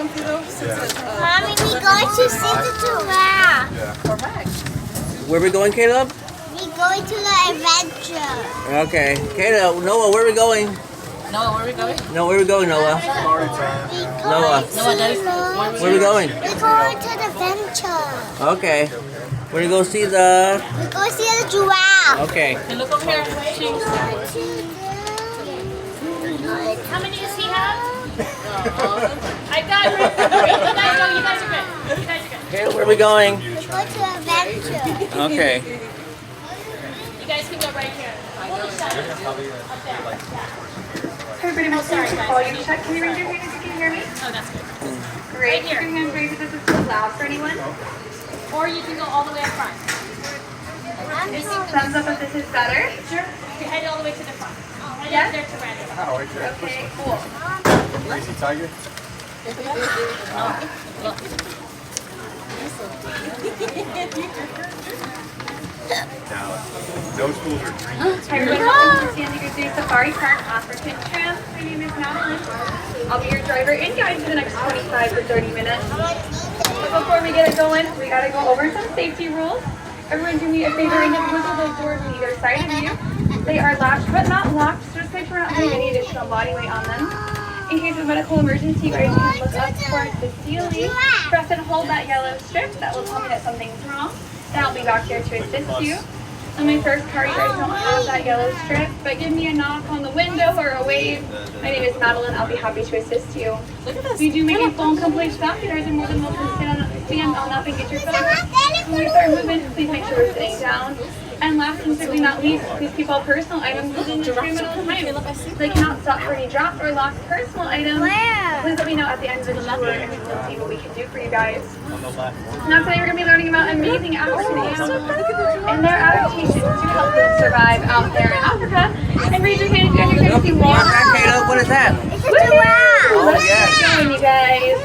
Mommy, we're going to see the giraffe. Correct. Where are we going, Caleb? We're going to the adventure. Okay. Caleb, Noah, where are we going? Noah, where are we going? No, where are we going, Noah? Noah. Where are we going? We're going to the adventure. Okay. We're going to go see the... We're going to see the giraffe. Okay. Hey, look over here. Cheese. How many does he have? I got it. You guys go. You guys are good. You guys are good. Caleb, where are we going? We're going to the adventure. Okay. You guys can go right here. Hold the shot. Up there. Everybody, most sorry, volume check. Can you raise your hand if you can hear me? Oh, that's good. Great. Keep your hands raised if this is too loud for anyone. Or you can go all the way up front. Thumbs up if this is better. Sure. You head all the way to the front. Right Yeah? up there to Randy. Okay, cool. Crazy tiger. Those schools are Hi everyone, welcome to San Diego State Safari Park African Tram. My name is Madeline. I'll be your driver and guide for the next 25 to 30 minutes. But before we get it going, we gotta go over some safety rules. Everyone do me a favor and wiggle those doors on either side of you. They are latched but not locked, so just make sure we're not putting any additional body weight on them. In case of medical emergency, you guys can look up towards the ceiling. Press and hold that yellow strip. That will tell me that something's wrong. And I'll be back here to assist you. On my first car, you guys don't have that yellow strip, but give me a knock on the window or a wave. My name is Madeline. I'll be happy to assist you. If you do make a full and complete stop, you guys are more than welcome to stand on up and get your photo. When we start moving, please make sure we're sitting down. And last and certainly not least, please keep all personal items within your frame at all times. They cannot stop for any dropped or lost personal items. Please let me know at the end of the tour and we will see what we can do for you guys. Now today we're going to be learning about amazing African animals and their adaptations to help them survive out there in Africa. And raise your hand if you're going to see more. Caleb, what is that? It's a giraffe. Let's get going, you guys.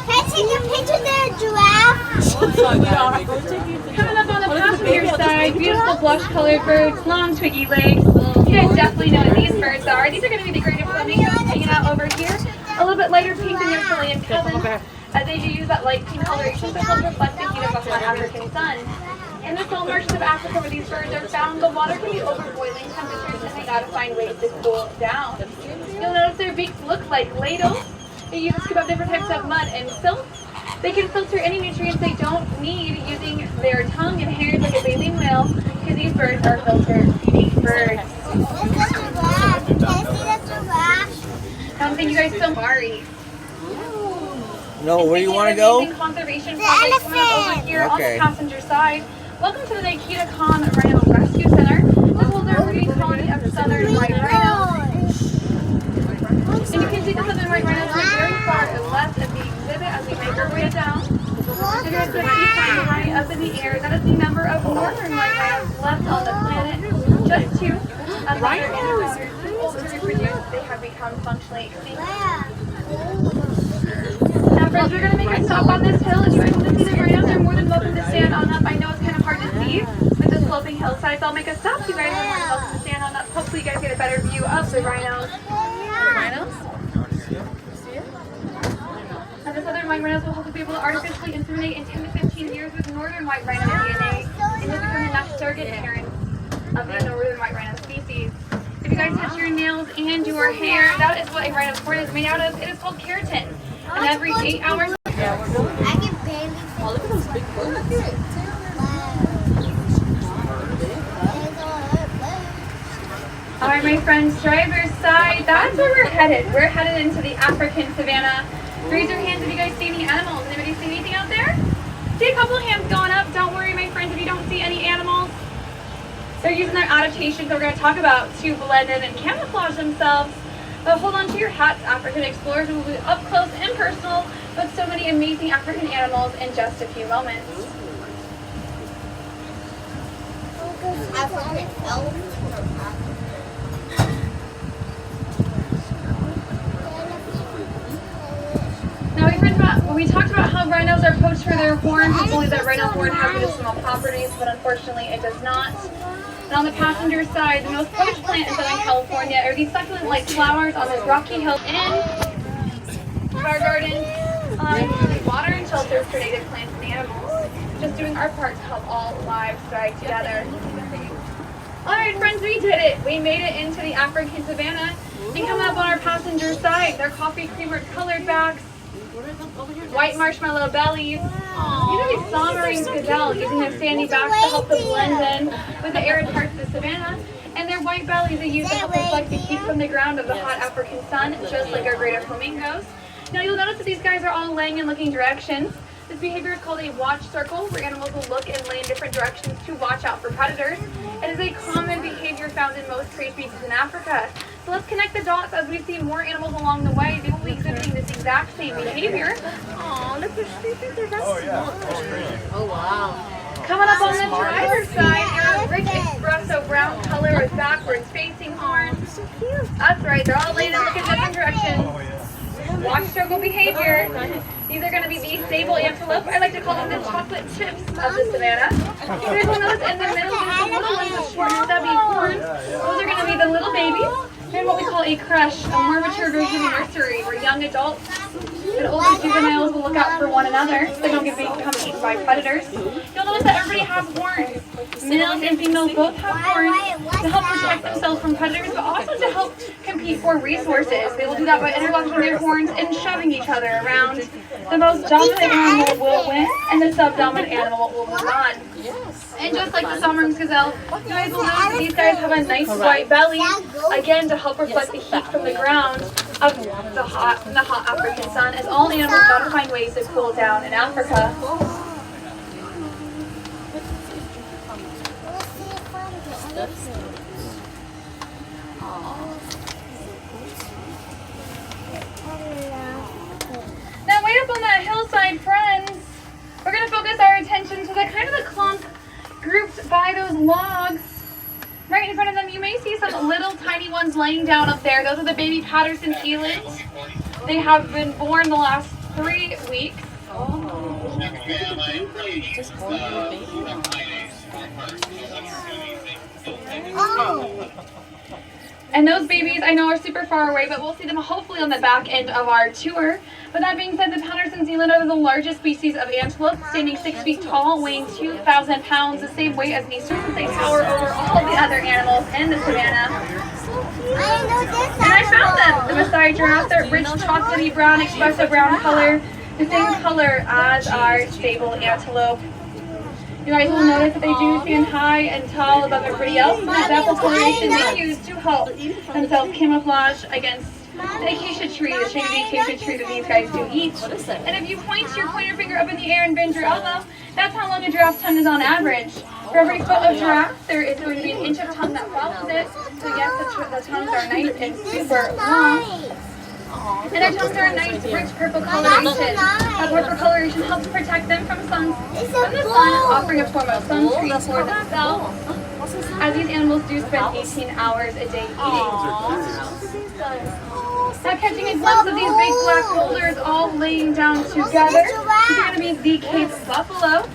Can I take a picture of the giraffe? Coming up on the passenger side, beautiful blush-colored birds, long twiggy legs. You guys definitely know what these birds are. These are going to be the greatest flamingos hanging out over here. A little bit lighter pink than your Chilean cousins, as they do use that light pink coloration to help reflect the heat of the hot African sun. In the cold marshes of Africa where these birds are found, the water can be over boiling temperatures and they gotta find ways to cool down. You'll notice their beaks look like ladles. They use to scoop up different types of mud and silt. They can filter any nutrients they don't need using their tongue and hairs like a baleen whale, because these birds are filter-feeding birds. It's a giraffe. Can I see the giraffe? Thank you guys so much. No, where do you want to go? Conservation The project coming up elephant. over here Okay. on the passenger side. Welcome to the Nikita Khan Rhino Rescue Center. This holds our breeding colony of southern white rhinos. And you can see the southern white rhinos are very far left of the exhibit as we make our way down. So there's the peacock right up in the air. That is the number of northern white rhinos left on the planet. Just two. As their ancestors too old to reproduce, they have become functionally extinct. Now friends, we're going to make a stop on this hill. If you guys want to see the rhinos, you're more than welcome to stand on up. I know it's kind of hard to see with the sloping hillsides. I'll make a stop. You guys are more than welcome to stand on up. Hopefully you guys get a better view of the rhinos. Now the southern white rhinos will hopefully be able to artificially inseminate in 10 to 15 years with northern white rhino DNA and will become the next surrogate parent of the northern white rhino species. If you guys touch your nails and your hair, that is what a rhino's horn is made out of. It is called keratin. And every 8 hours... I can barely see. Oh, look at those big birds. Alright, my friends, driver's side, that's where we're headed. We're headed into the African savanna. Raise your hands if you guys see any animals. Anybody see anything out there? See a couple of hands going up. Don't worry, my friends, if you don't see any animals. They're using their adaptations that we're going to talk about to blend in and camouflage themselves. But hold on to your hats, African explorers. We will be up close and personal with so many amazing African animals in just a few moments. African elk. Now we talked about how rhinos are poached for their horns. We believe that rhino horn has medicinal properties, but unfortunately it does not. And on the passenger side, the most poached plant in Southern California are these succulent-like flowers on this rocky hill. And flower gardens, water and shelter for native plants and animals. Just doing our part to help all lives thrive together. Alright friends, we did it! We made it into the African savannah. And coming up on our passenger side, their coffee creamer colored backs, white marshmallow bellies, these are the Sumac gazelle using their sandy backs to help them blend in with the arid parts of the savannah. And their white bellies they use to help reflect the heat from the ground of the hot African sun, just like our greater flamingos. Now you'll notice that these guys are all laying in looking directions. This behavior is called a watch circle, where animals will look and lay in different directions to watch out for predators. It is a common behavior found in most prey species in Africa. So let's connect the dots as we see more animals along the way. They will be exhibiting this exact same behavior. Oh, look at that's Oh, yeah. Oh, wow. Coming up on the driver's side, your rich espresso brown color with backwards facing horns. so cute. That's right, they're all laying in looking different directions. Oh, yeah. Watch circle behavior. These are going to be the sable antelope. I like to call them the chocolate chips of the savannah. There's one of those in the middle, just the little ones with short stubby horns. Those are going to be the little babies. And what we call a crush, a more mature version of a nursery, where young adults and older juveniles will look out for one another so they don't become eaten by predators. You'll notice that everybody has horns. Males and females both have horns to help protect themselves from predators, but also to help compete for resources. They will do that by interlocking their horns and shoving each other around. The most dominant animal will win, and the subdominant animal will move on. And just like the Sumac gazelle, you guys will notice that these guys have a nice white belly, again to help reflect the heat from the ground of the hot African sun, as all animals gotta find ways to cool down in Africa. Now way up on that hillside, friends, we're gonna focus our attention to the kind of the clump grouped by those logs. Right in front of them, you may see some little tiny ones laying down up there. Those are the baby Patterson elands. They have been born the last 3 weeks. And those babies I know are super far away, but we'll see them hopefully on the back end of our tour. But that being said, the Patterson eland are the largest species of antelope, standing 6 feet tall, weighing 2,000 pounds, the same weight as an eastern, since they tower over all the other animals in the savannah. And I found them, the Maasai giraffe, their rich chocolatey brown, espresso brown color, the same color as our sable antelope. You guys will notice that they do stand high and tall above everybody else, and the apple coloration they use to help themselves camouflage against the acacia tree, the shade of the acacia tree that these guys do eat. And if you point your pointer finger up in the air and bend your elbow, that's how long a giraffe's tongue is on average. For every foot of giraffe, there is going to be an inch of tongue that follows it. So yes, the tongues are nice and super long. And their tongues are a nice, rich purple coloration. That purple coloration helps protect them from the sun, offering a form of sunscreen for themselves, as these animals do spend 18 hours a day eating. Now catching a glimpse of these big black boulders all laying down together, these are going to be the Cape buffalo.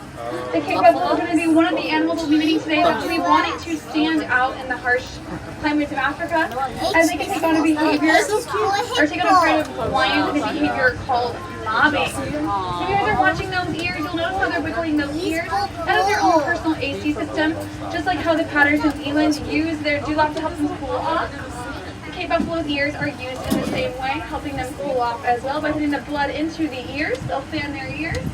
The Cape buffalo is going to be one of the animals we'll be meeting today that's going to be wanting to stand out in the harsh climates of Africa, as they can take on a behavior, or take on a kind of lion behavior called mobbing. If you guys are watching those ears, you'll notice how they're wiggling those ears. That is their own personal AC system, just like how the Patterson elands use their dewlap to help them cool off. The Cape buffalo's ears are used in the same way, helping them cool off as well by putting the blood into the ears. They'll fan their ears,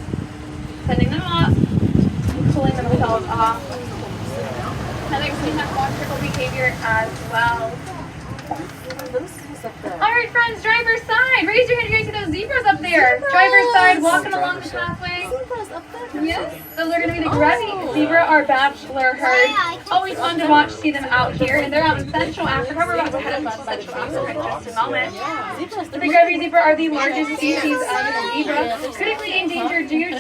sending them up, and cooling themselves off. Now they're seeing that watch circle behavior as well. Alright friends, driver's side. Raise your hand if you guys see those zebras up there. Driver's side, walking along the pathway. Yes, those are going to be the grevy zebra, our bachelor herd. Always fun to watch, see them out here. And they're out in Central Africa. We're about to head up to Central Africa in just a moment. But the grevy zebra are the largest species of zebra, critically endangered due to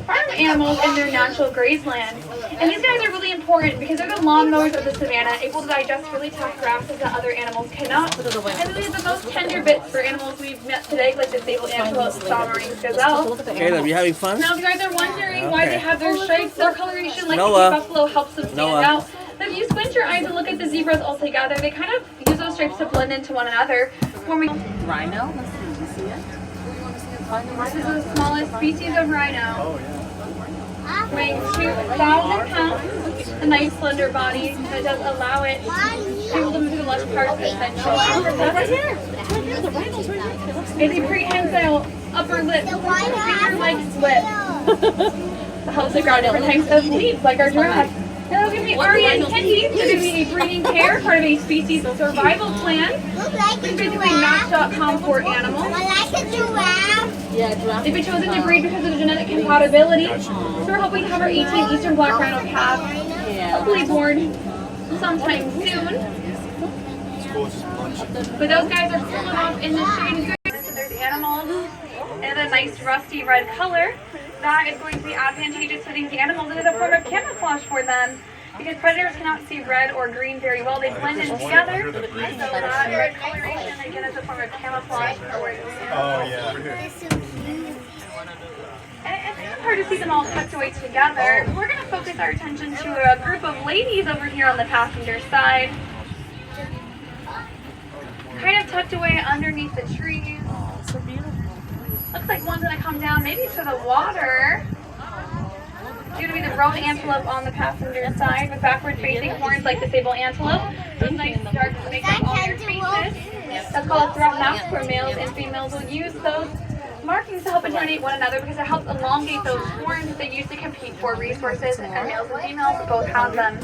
farm animals in their natural grazeland. And these guys are really important because they're the lawnmowers of the savannah, able to digest really tough grasses that other animals cannot. And really the most tender bits for animals we've met today, like the sable antelope, Sumac gazelle. Caleb, you having fun? Now if you guys are wondering why they have their stripes, their coloration like Noah. the buffalo helps them stand out. But if you squint your eyes and look at the zebras all together, they kind of use those stripes to blend into one another. Before we Rhino? Let's see. You see it? This is the smallest species of rhino. Oh, yeah. Weighing 2,000 pounds. A nice slender body that does allow it to be able to move to the lush parts of Central Africa. Right here. Right here. The rhinos right here. It's a prehensile upper lip, finger-like slip. That helps it grow different types of leaves, like our giraffe. Now look at me, Ari and Kenny. They're going to be a breeding pair, part of a species survival plan. It's basically Match.com for animals. Yeah, giraffe. They've been chosen to breed because of genetic compatibility. So we're hoping to have our 18 Eastern Black Rhino calf hopefully born sometime soon. But those guys are cooling off in the shade. There's animals in a nice rusty red color. That is going to be advantageous to these animals. It is a form of camouflage for them because predators cannot see red or green very well. They blend in together. So that red coloration again is a form of camouflage for these animals. Oh, yeah. And it's kind of hard to see them all tucked away together. We're going to focus our attention to a group of ladies over here on the passenger side. Kind of tucked away underneath the trees. Oh, so beautiful. Looks like one's going to come down maybe to the water. It's going to be the roan antelope on the passenger side with backward facing horns like the sable antelope. Those nice dark make up all their faces. That's called a throat mask where males and females will use those markings to help intimidate one another because it helps elongate those horns that they use to compete for resources, and males and females both have them.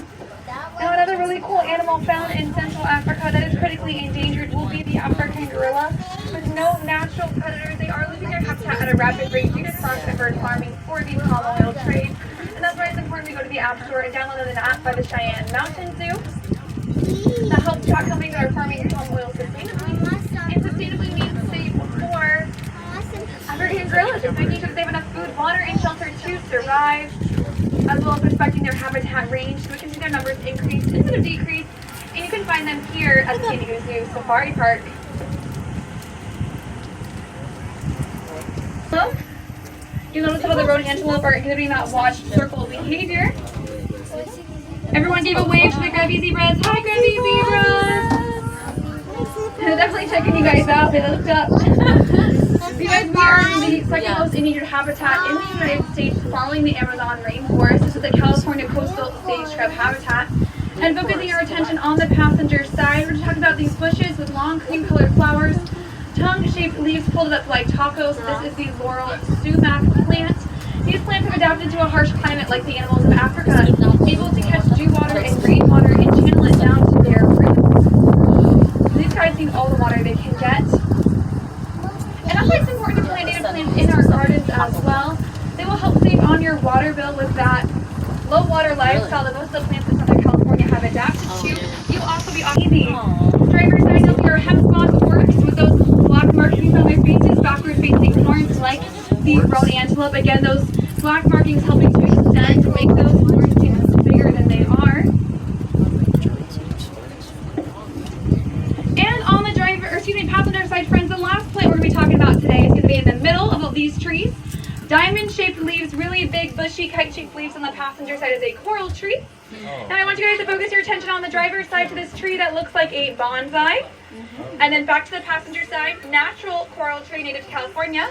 Now another really cool animal found in Central Africa that is critically endangered will be the African gorilla. With no natural predators, they are losing their habitat at a rapid rate due to strong bird farming for the palm oil trade. And that's why it's important we go to the App Store and download an app by the Cheyenne Mountain Zoo that helps track companies that are farming palm oil sustainably. And sustainably means safe for African gorillas, just making sure that they have enough food, water, and shelter to survive, as well as respecting their habitat range so we can see their numbers increase instead of decrease. And you can find them here at the Zoo Safari Park. So, you notice how the roan antelope are exhibiting that watched circle behavior. Everyone gave a wave to the grubby zebras. Hi, grubby zebras! They're definitely checking you guys out. They looked up. You guys, we are in the second most endangered habitat in the United States following the Amazon rainforest. This is the California coastal sage crab habitat. And focusing our attention on the passenger side, we're talking about these bushes with long cream-colored flowers, tongue-shaped leaves folded up like tacos. This is the Laurel Sumac plant. These plants have adapted to a harsh climate like the animals of Africa, able to catch dew water and rainwater and channel it down to their roots. These guys need all the water they can get. And that's why it's important to plant native plants in our gardens as well. They will help save on your water bill with that low water lifestyle that most of the plants in Southern California have adapted to. You'll also be easy. Driver's side note, your hemp spot works with those black markings on their faces, backward facing horns like the roan antelope. Again, those black markings helping to extend to make those horns seem bigger than they are. And on the passenger side, friends, the last plant we're going to be talking about today is going to be in the middle of all these trees. Diamond-shaped leaves, really big, bushy, kite-shaped leaves on the passenger side is a coral tree. Now I want you guys to focus your attention on the driver's side to this tree that looks like a bonsai. And then back to the passenger side, natural coral tree native to California.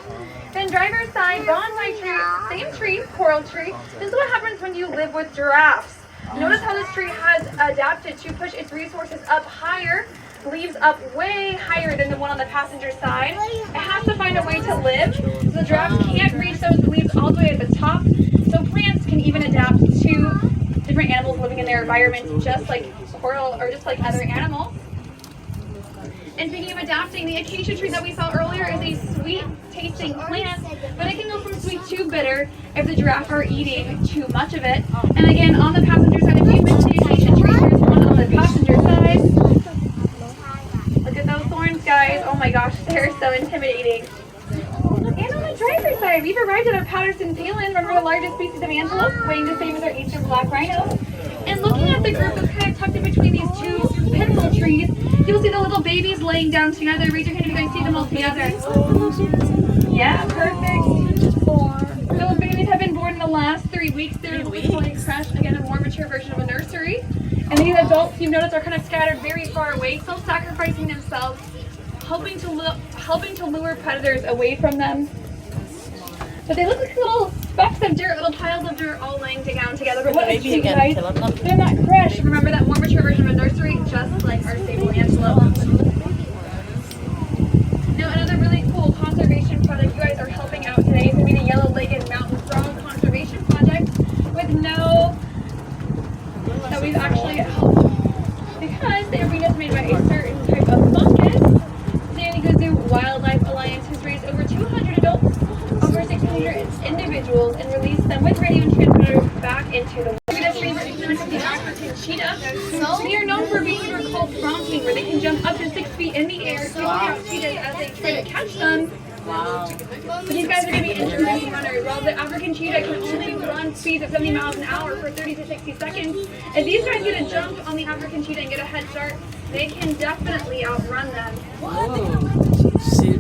Then driver's side, bonsai tree, same tree, coral tree. This is what happens when you live with giraffes. Notice how this tree has adapted to push its resources up higher, leaves up way higher than the one on the passenger side. It has to find a way to live, so the giraffes can't reach those leaves all the way at the top. So plants can even adapt to different animals living in their environment, just like coral or just like other animals. And speaking of adapting, the acacia tree that we saw earlier is a sweet-tasting plant, but it can go from sweet to bitter if the giraffe are eating too much of it. And again, on the passenger side, if you miss the acacia tree, there's one on the passenger side. Look at those thorns, guys. Oh my gosh, they're so intimidating. And on the driver's side, we've arrived at our Patterson Palin, one of the largest species of antelope, weighing the same as our eastern black rhino. And looking at the group that's kind of tucked in between these two pencil trees, you'll see the little babies laying down together. Raise your hand if you guys see them all together. Yeah, perfect. Those babies have been born in the last 3 weeks. They're fully crushed, again, a more mature version of a nursery. And these adults, you've noticed, are kind of scattered very far away, self-sacrificing themselves helping to lure predators away from them. But they look like little specks of dirt, little piles of dirt all laying down together. But what is cute, guys? They're not fresh. Remember that more mature version of a nursery, just like our sable antelope. Now, another really cool conservation project you guys are helping out today is going to be the Yellow-Legged Mountain Frog Conservation Project with that we've actually helped because they are being decimated by a certain type of fungus. San Diego Zoo Wildlife Alliance has raised over 200 adults, over 600 individuals, and released them with radio and transmitters back into the world. This favorite exhibit is the African cheetah. They are known for being what are called frolicking, where they can jump up to 6 feet in the air, taking out cheetahs as they try to catch them. Wow. So these guys are going to be interesting runners. While the African cheetah can only run speeds of 70 miles an hour for 30 to 60 seconds, if these guys get a jump on the African cheetah and get a head start, they can definitely outrun them. See?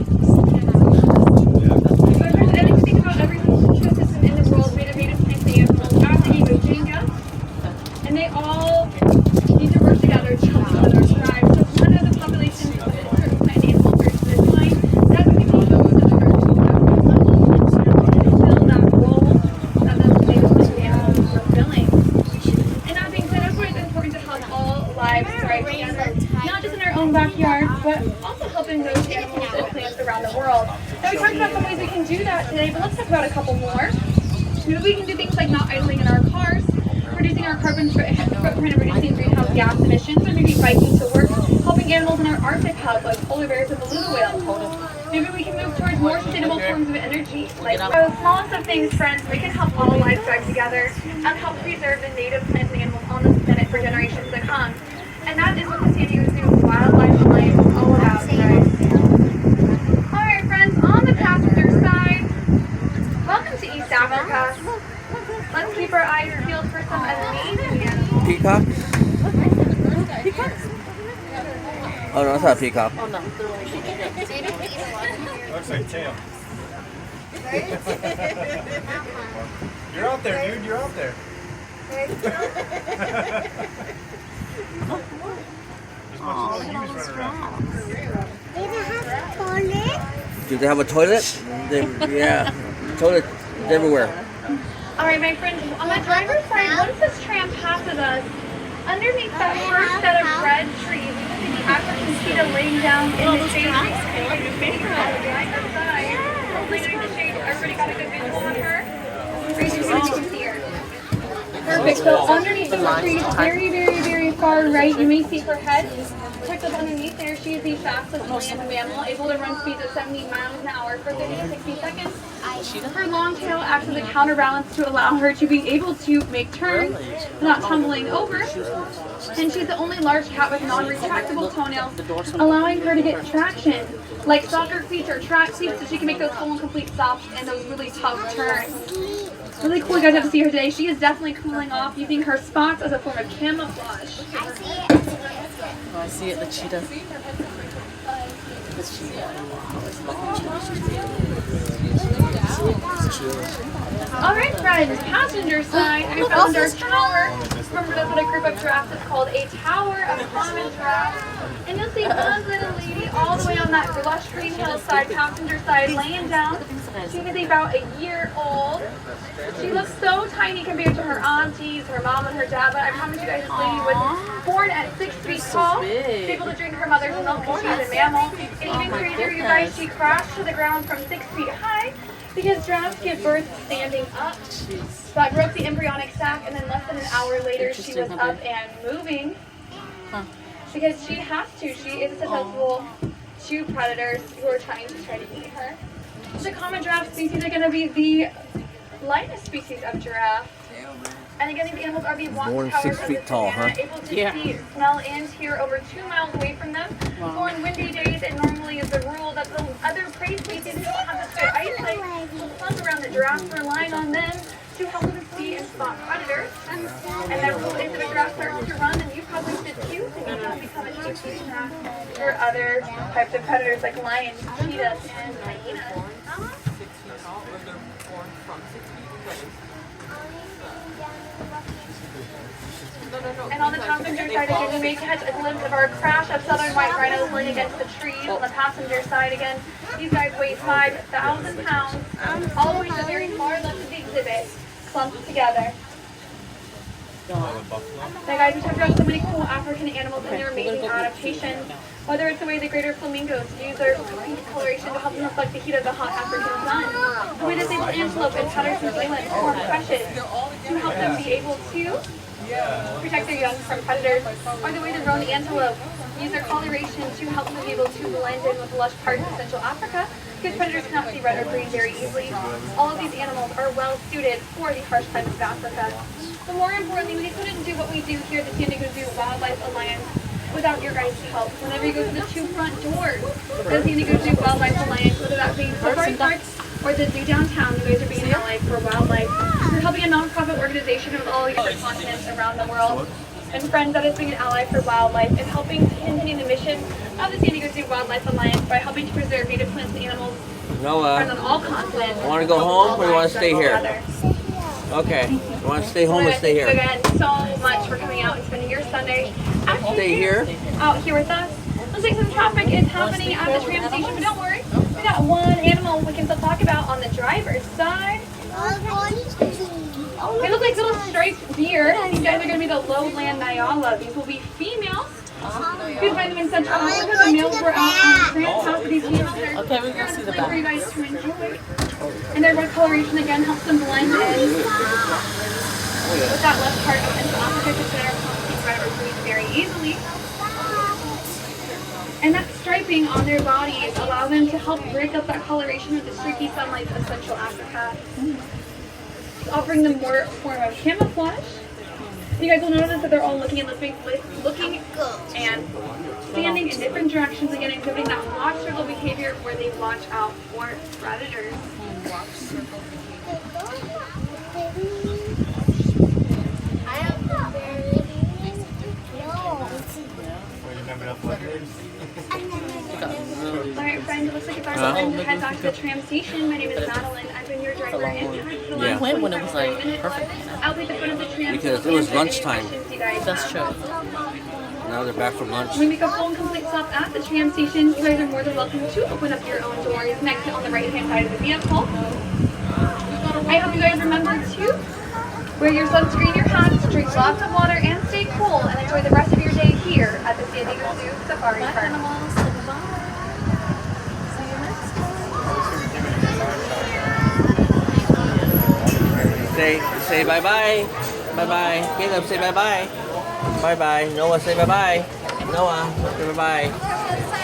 But if there's anything to think about every ecosystem in the world made of native plants and animals, after you go Jenga, and they all need to work together to help each other thrive. So if one of the populations of a certain plant and animal versus this line, that's when we all go to the first fill that role that those native plants and animals are fulfilling. And that being said, that's why it's important to help all lives thrive together, not just in our own backyard, but also helping those animals and plants around the world. Now we talked about some ways we can do that today, but let's talk about a couple more. Maybe we can do things like not idling in our cars, reducing our carbon footprint and reducing greenhouse gas emissions, or maybe biking to work, helping animals in our Arctic hub like polar bears and beluga whales. Maybe we can move towards more sustainable forms of energy. Like the smallest of things, friends, we can help all life thrive together and help preserve the native plants and animals on this planet for generations to come. And that is what the San Diego Zoo Wildlife Alliance is all about, guys. Alright, friends, on the passenger side, welcome to East Africa. Let's keep our eyes peeled for some amazing animals. Peacock? Oh no, it's not a peacock. Oh no. Looks like tail. You're out there, dude. You're out there. There's Do they have a toilet? Yeah, toilet everywhere. Alright, my friends, on the driver's side, once this tram passes us, underneath that first set of red trees, you can see the African cheetah laying down in the shade. Laying in the shade. Everybody got a good visual on her? Raise your hand so you can see her. Perfect. So underneath those trees, very, very, very far right, you may see her head. Tucked up underneath there, she is the fastest land mammal, able to run speeds of 70 miles an hour for 30 to 60 seconds. Her long tail acts as a counterbalance to allow her to be able to make turns, not tumbling over. And she's the only large cat with non-retractable toenails, allowing her to get traction, like soccer cleats or track cleats, so she can make those full and complete stops and those really tough turns. Really cool you guys have to see her today. She is definitely cooling off, using her spots as a form of camouflage. Oh, I see it, the cheetah. The Alright friends, passenger side, I found our tower. Remember that's what a group of giraffes is called, a tower of common giraffes. And you'll see one little lady all the way on that lush green hillside, passenger side, laying down. She is about a year old. She looks so tiny compared to her aunties, her mom and her dad, but I promise you guys this lady was born at 6 feet tall. She's able to drink her mother's milk because she's a mammal. And even crazier, you guys, she crashed to the ground from 6 feet high because giraffes give birth standing up. That broke the embryonic sac, and then less than an hour later she was up and moving. Because she has to. She is susceptible to predators who are trying to eat her. The common giraffe species are going to be the lightest species of giraffe. And again, these animals are the Born watchtowers 6 of feet the tall, savannah, huh? able to see, smell, and hear over 2 miles away from them. So on windy days, it normally is the rule that the other prey species who don't have this good eyesight will clump around the giraffes, relying on them to help them see and spot predators. And that rule is if a giraffe starts to run, and you probably should too, so you don't become a cheap snack for other types of predators like lions, cheetahs, and hyenas. And on the passenger side again, you may catch a glimpse of our crash of southern white rhinos laying against the trees. On the passenger side again, these guys weigh 5,000 pounds, all the way to the very far left of the exhibit, clumped together. Now guys, we talked about so many cool African animals and their amazing adaptations. Whether it's the way the greater flamingos use their coloration to help them reflect the heat of the hot African sun, the way that they antelope and Patterson Island form precious to help them be able to protect their young from predators, or the way the roan antelope use their coloration to help them be able to blend in with lush parts of Central Africa, because predators cannot see red or green very easily. All of these animals are well suited for the harsh climates of Africa. But more importantly, we couldn't do what we do here at the San Diego Zoo Wildlife Alliance without your guys' help. Whenever you go to the two front doors of the San Diego Zoo Wildlife Alliance, whether that be Safari Park or the zoo downtown, you guys are being in LA for wildlife. You're helping a nonprofit organization with all your different continents around the world. And friends, that is being an ally for wildlife and helping to continue the mission of the San Diego Zoo Wildlife Alliance by helping to preserve native plants and animals found on all continents. Want to go home or you want to stay here? Okay. You want to stay home or stay here? Again, so much for coming out and spending your Sunday Stay here? out here with us. Looks like some traffic is happening at the tram station, but don't worry. We got one animal we can still talk about on the driver's side. They look like little striped deer. These guys are going to be the lowland Nyala. These will be females. You can find them in Central Africa. The males were out on the tram top of these females. Okay, we're gonna see the For you back. guys to enjoy. And their red coloration again helps them blend in with that left part of Central Africa, because they are can't see red or green very easily. And that striping on their bodies allow them to help break up that coloration with the streaky sunlight of Central Africa, offering them more form of camouflage. You guys will notice that they're all looking and and standing in different directions, again exhibiting that watch circle behavior where they watch out for predators. Alright friends, it looks like it's our time to head back to the tram station. My name is Madeline. I've been your driver in charge for the last Went when it was like 30 minutes. perfect. I'll be at the front of the tram Because to it was answer any lunchtime. questions you guys That's have. true. Now they're back from lunch. When we make a full and complete stop at the tram station, you guys are more than welcome to open up your own doors and exit on the right-hand side of the vehicle. I hope you guys remember to wear your sunscreen, your hats, drink lots of water, and stay cool, and enjoy the rest of your day here at the San Diego Zoo Safari Park. Say bye-bye. Bye-bye. Caleb, say bye-bye. Bye-bye. Noah, say bye-bye. Noah, say bye-bye.